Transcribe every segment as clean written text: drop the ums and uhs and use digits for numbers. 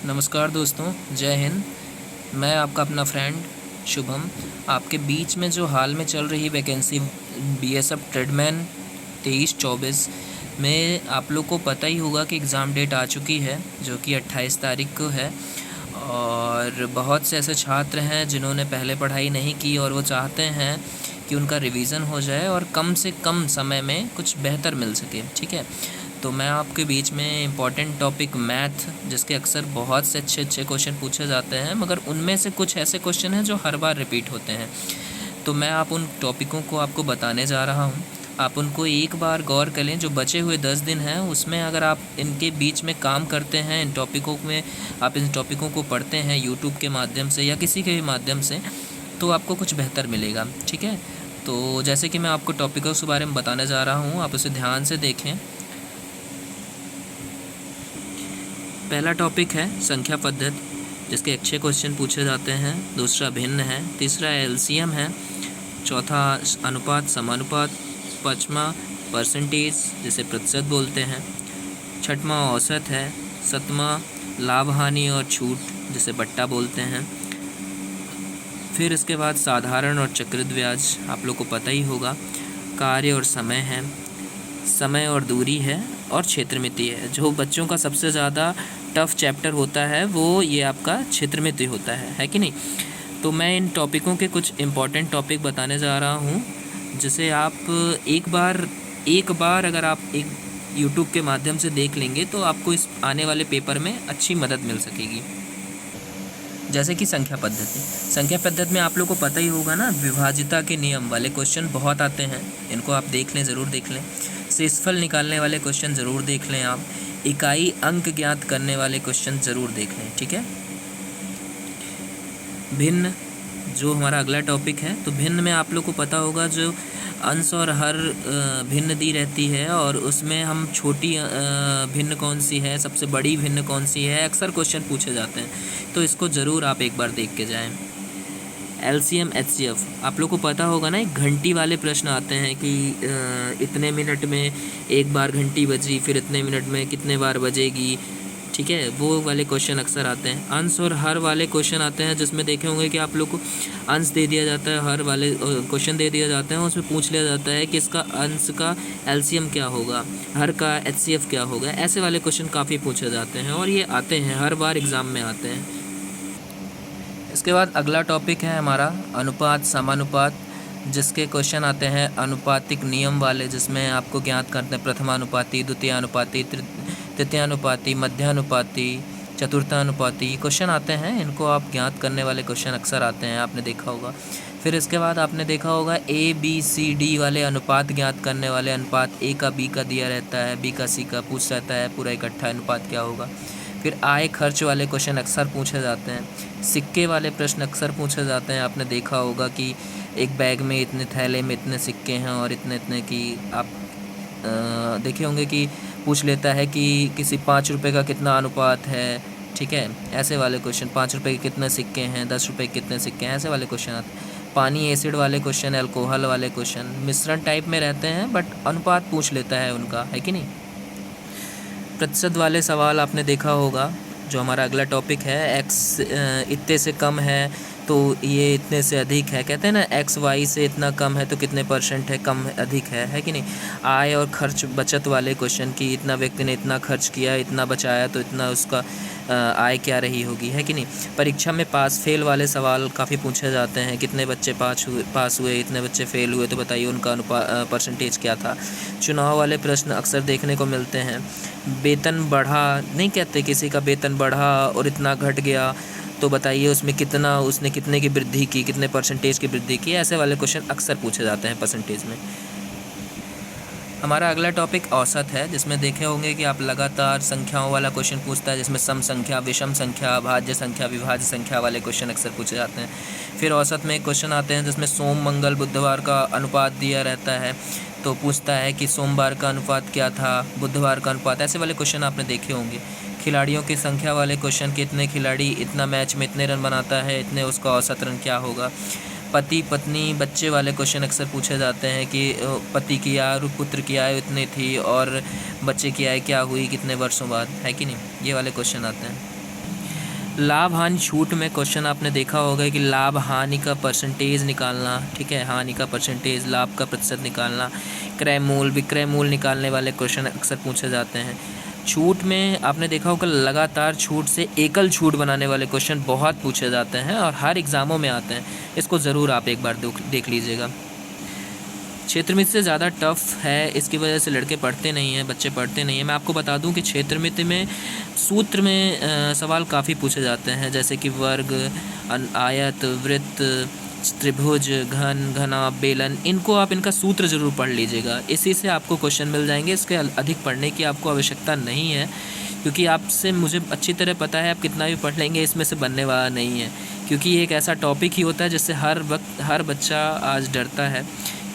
नमस्कार दोस्तों, जय हिंद। मैं आपका अपना फ्रेंड शुभम आपके बीच में जो हाल में चल रही वैकेंसी बीएसएफ ट्रेडमैन 23-24 में आप लोग को पता ही होगा कि एग्ज़ाम डेट आ चुकी है, जो कि 28 तारीख को है। और बहुत से ऐसे छात्र हैं जिन्होंने पहले पढ़ाई नहीं की और वो चाहते हैं कि उनका रिवीज़न हो जाए और कम से कम समय में कुछ बेहतर मिल सके। ठीक है, तो मैं आपके बीच में इम्पॉर्टेंट टॉपिक मैथ, जिसके अक्सर बहुत से अच्छे अच्छे क्वेश्चन पूछे जाते हैं, मगर उनमें से कुछ ऐसे क्वेश्चन हैं जो हर बार रिपीट होते हैं। तो मैं उन टॉपिकों को आपको बताने जा रहा हूँ। आप उनको एक बार गौर कर लें। जो बचे हुए 10 दिन हैं उसमें अगर आप इनके बीच में काम करते हैं, इन टॉपिकों में आप इन टॉपिकों को पढ़ते हैं यूट्यूब के माध्यम से या किसी के भी माध्यम से, तो आपको कुछ बेहतर मिलेगा। ठीक है, तो जैसे कि मैं आपको टॉपिकों के बारे में बताने जा रहा हूँ, आप उसे ध्यान से देखें। पहला टॉपिक है संख्या पद्धति, जिसके अच्छे क्वेश्चन पूछे जाते हैं। दूसरा भिन्न है। तीसरा एलसीएम है। चौथा अनुपात समानुपात। पाँचवा परसेंटेज, जिसे प्रतिशत बोलते हैं। छठवां औसत है। सातवां लाभ हानि और छूट, जिसे बट्टा बोलते हैं। फिर इसके बाद साधारण और चक्रित ब्याज, आप लोग को पता ही होगा। कार्य और समय है। समय और दूरी है और क्षेत्रमिति है। जो बच्चों का सबसे ज़्यादा टफ़ चैप्टर होता है वो ये आपका क्षेत्रमिति होता है कि नहीं। तो मैं इन टॉपिकों के कुछ इम्पॉर्टेंट टॉपिक बताने जा रहा हूँ, जिसे आप एक बार अगर आप एक यूट्यूब के माध्यम से देख लेंगे तो आपको इस आने वाले पेपर में अच्छी मदद मिल सकेगी। जैसे कि संख्या पद्धति में आप लोग को पता ही होगा ना, विभाजिता के नियम वाले क्वेश्चन बहुत आते हैं। इनको आप देख लें, ज़रूर देख लें। शेषफल निकालने वाले क्वेश्चन ज़रूर देख लें आप। इकाई अंक ज्ञात करने वाले क्वेश्चन ज़रूर देख लें। ठीक है, भिन्न जो हमारा अगला टॉपिक है, तो भिन्न में आप लोग को पता होगा जो अंश और हर भिन्न दी रहती है और उसमें हम छोटी भिन्न कौन सी है, सबसे बड़ी भिन्न कौन सी है, अक्सर क्वेश्चन पूछे जाते हैं। तो इसको ज़रूर आप एक बार देख के जाएं। एलसीएम एचसीएफ, आप लोग को पता होगा ना, एक घंटी वाले प्रश्न आते हैं कि इतने मिनट में एक बार घंटी बजी, फिर इतने मिनट में कितने बार बजेगी। ठीक है, वो वाले क्वेश्चन अक्सर आते हैं। अंश और हर वाले क्वेश्चन आते हैं, जिसमें देखे होंगे कि आप लोग को अंश दे दिया जाता है, हर वाले क्वेश्चन दे दिया जाता है, उसमें पूछ लिया जाता है कि इसका अंश का एलसीएम क्या होगा, हर का एचसीएफ क्या होगा। ऐसे वाले क्वेश्चन काफ़ी पूछे जाते हैं और ये आते हैं, हर बार एग्ज़ाम में आते हैं। इसके बाद अगला टॉपिक है हमारा अनुपात समानुपात, जिसके क्वेश्चन आते हैं अनुपातिक नियम वाले, जिसमें आपको ज्ञात करते हैं प्रथमानुपाती, द्वितीयानुपाती, तृतीयानुपाती, मध्यानुपाती, चतुर्थानुपाती क्वेश्चन आते हैं। इनको आप ज्ञात करने वाले क्वेश्चन अक्सर आते हैं, आपने देखा होगा। फिर इसके बाद आपने देखा होगा ABCD वाले अनुपात ज्ञात करने वाले। अनुपात A का B का दिया रहता है, B का C का पूछ रहता है, पूरा इकट्ठा अनुपात क्या होगा। फिर आय खर्च वाले क्वेश्चन अक्सर पूछे जाते हैं। सिक्के वाले प्रश्न अक्सर पूछे जाते हैं। आपने देखा होगा कि एक बैग में इतने थैले में इतने सिक्के हैं और इतने इतने की आप देखे होंगे कि पूछ लेता है कि किसी 5 रुपये का कितना अनुपात है। ठीक है, ऐसे वाले क्वेश्चन, 5 रुपये के कितने सिक्के हैं, 10 रुपये के कितने सिक्के हैं, ऐसे वाले क्वेश्चन आते हैं। पानी एसिड वाले क्वेश्चन, अल्कोहल वाले क्वेश्चन मिश्रण टाइप में रहते हैं, बट अनुपात पूछ लेता है उनका, है कि नहीं। प्रतिशत वाले सवाल आपने देखा होगा। जो हमारा अगला टॉपिक है, एक्स इतने से कम है तो ये इतने से अधिक है। कहते हैं ना, एक्स वाई से इतना कम है तो कितने % है, कम अधिक है कि नहीं। आय और खर्च बचत वाले क्वेश्चन की इतना व्यक्ति ने इतना खर्च किया, इतना बचाया, तो इतना उसका आय क्या रही होगी, है कि नहीं। परीक्षा में पास फेल वाले सवाल काफ़ी पूछे जाते हैं। कितने बच्चे पास हुए, इतने बच्चे फेल हुए, तो बताइए उनका % क्या था। चुनाव वाले प्रश्न अक्सर देखने को मिलते हैं। वेतन बढ़ा, नहीं कहते किसी का वेतन बढ़ा और इतना घट गया, तो बताइए उसमें कितना, उसने कितने की वृद्धि की, कितने % की वृद्धि की। ऐसे वाले क्वेश्चन अक्सर पूछे जाते हैं % में। हमारा अगला टॉपिक औसत है, जिसमें देखे होंगे कि आप लगातार संख्याओं वाला क्वेश्चन पूछता है, जिसमें सम संख्या, विषम संख्या, भाज्य संख्या, विभाज्य संख्या वाले क्वेश्चन अक्सर पूछे जाते हैं। फिर औसत में एक क्वेश्चन आते हैं जिसमें सोम मंगल बुधवार का अनुपात दिया रहता है, तो पूछता है कि सोमवार का अनुपात क्या था, बुधवार का अनुपात। ऐसे वाले क्वेश्चन आपने देखे होंगे। खिलाड़ियों की संख्या वाले क्वेश्चन, कितने खिलाड़ी इतना मैच में इतने रन बनाता है, इतने उसका औसत रन क्या होगा। पति पत्नी बच्चे वाले क्वेश्चन अक्सर पूछे जाते हैं कि पति की आयु, पुत्र की आयु इतनी थी और बच्चे की आयु क्या हुई कितने वर्षों बाद, है कि नहीं। ये वाले क्वेश्चन आते हैं। लाभ हानि छूट में क्वेश्चन आपने देखा होगा कि लाभ हानि का परसेंटेज निकालना, ठीक है, हानि का परसेंटेज, लाभ का प्रतिशत निकालना, क्रय मूल विक्रय मूल निकालने वाले क्वेश्चन अक्सर पूछे जाते हैं। छूट में आपने देखा होगा लगातार छूट से एकल छूट बनाने वाले क्वेश्चन बहुत पूछे जाते हैं और हर एग्ज़ामों में आते हैं। इसको ज़रूर आप एक बार देख लीजिएगा। क्षेत्रमिति से ज़्यादा टफ है, इसकी वजह से लड़के पढ़ते नहीं हैं, बच्चे पढ़ते नहीं हैं। मैं आपको बता दूं कि क्षेत्रमिति में सूत्र में सवाल काफ़ी पूछे जाते हैं, जैसे कि वर्ग, आयत, वृत्त, त्रिभुज, घन, घना, बेलन, इनको आप इनका सूत्र ज़रूर पढ़ लीजिएगा। इसी से आपको क्वेश्चन मिल जाएंगे। इसके अधिक पढ़ने की आपको आवश्यकता नहीं है, क्योंकि आपसे मुझे अच्छी तरह पता है आप कितना भी पढ़ लेंगे इसमें से बनने वाला नहीं है, क्योंकि ये एक ऐसा टॉपिक ही होता है जिससे हर वक्त हर बच्चा आज डरता है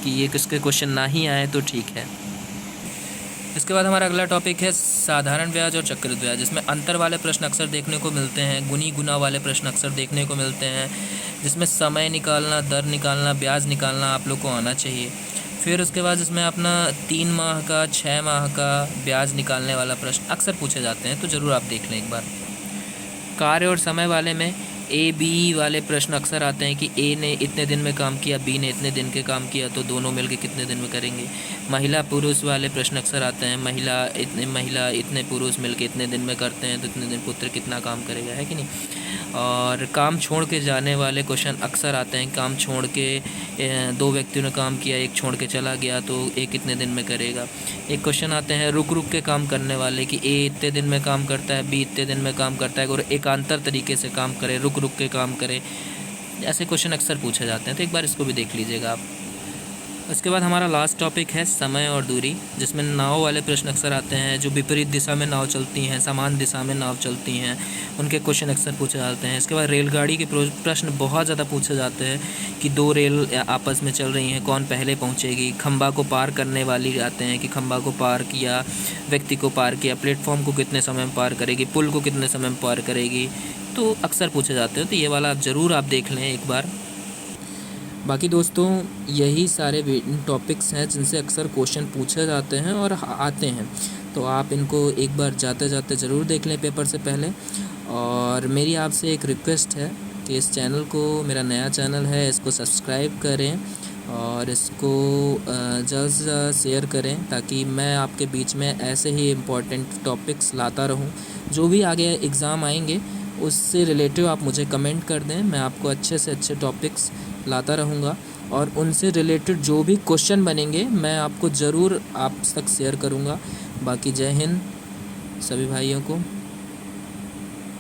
कि ये किसके क्वेश्चन ना ही आए तो ठीक है। इसके बाद हमारा अगला टॉपिक है साधारण ब्याज और चक्रवृद्धि ब्याज, जिसमें अंतर वाले प्रश्न अक्सर देखने को मिलते हैं, गुनी गुना वाले प्रश्न अक्सर देखने को मिलते हैं, जिसमें समय निकालना, दर निकालना, ब्याज निकालना आप लोग को आना चाहिए। फिर उसके बाद इसमें अपना 3 माह का, 6 माह का ब्याज निकालने वाला प्रश्न अक्सर पूछे जाते हैं, तो ज़रूर आप देख लें एक बार। कार्य और समय वाले में ए बी वाले प्रश्न अक्सर आते हैं कि ए ने इतने दिन में काम किया, बी ने इतने दिन के काम किया, तो दोनों मिलके कितने दिन में करेंगे। महिला पुरुष वाले प्रश्न अक्सर आते हैं, महिला इतने पुरुष मिलके इतने दिन में करते हैं, तो इतने दिन पुत्र कितना काम करेगा, है कि नहीं। और काम छोड़ के जाने वाले क्वेश्चन अक्सर आते हैं, काम छोड़ के 2 व्यक्तियों ने काम किया, एक छोड़ के चला गया, तो एक कितने दिन में करेगा। एक क्वेश्चन आते हैं रुक रुक के काम करने वाले कि ए इतने दिन में काम करता है, बी इतने दिन में काम करता है, और एकांतर तरीके से काम करे, रुक रुक के काम करे। ऐसे क्वेश्चन अक्सर पूछे जाते हैं, तो एक बार इसको भी देख लीजिएगा आप। उसके बाद हमारा लास्ट टॉपिक है समय और दूरी, जिसमें नाव वाले प्रश्न अक्सर आते हैं, जो विपरीत दिशा में नाव चलती हैं, समान दिशा में नाव चलती हैं, उनके क्वेश्चन अक्सर पूछे जाते हैं। इसके बाद रेलगाड़ी के प्रश्न बहुत ज़्यादा पूछे जाते हैं कि 2 रेल आपस में चल रही हैं, कौन पहले पहुंचेगी। खंबा को पार करने वाली आते हैं कि खंबा को पार किया, व्यक्ति को पार किया, प्लेटफॉर्म को कितने समय में पार करेगी, पुल को कितने समय में पार करेगी, तो अक्सर पूछे जाते हैं। तो ये वाला आप ज़रूर आप देख लें एक बार। बाकी दोस्तों यही सारे टॉपिक्स हैं जिनसे अक्सर क्वेश्चन पूछे जाते हैं और आते हैं, तो आप इनको एक बार जाते जाते ज़रूर देख लें पेपर से पहले। और मेरी आपसे एक रिक्वेस्ट है कि इस चैनल को, मेरा नया चैनल है, इसको सब्सक्राइब करें और इसको जल्द से जल्द शेयर करें, ताकि मैं आपके बीच में ऐसे ही इम्पोर्टेंट टॉपिक्स लाता रहूं। जो भी आगे एग्ज़ाम आएंगे उससे रिलेटिव आप मुझे कमेंट कर दें, मैं आपको अच्छे से अच्छे टॉपिक्स लाता रहूँगा और उनसे रिलेटेड जो भी क्वेश्चन बनेंगे मैं आपको ज़रूर आप तक शेयर करूँगा। बाकी जय हिंद सभी भाइयों को।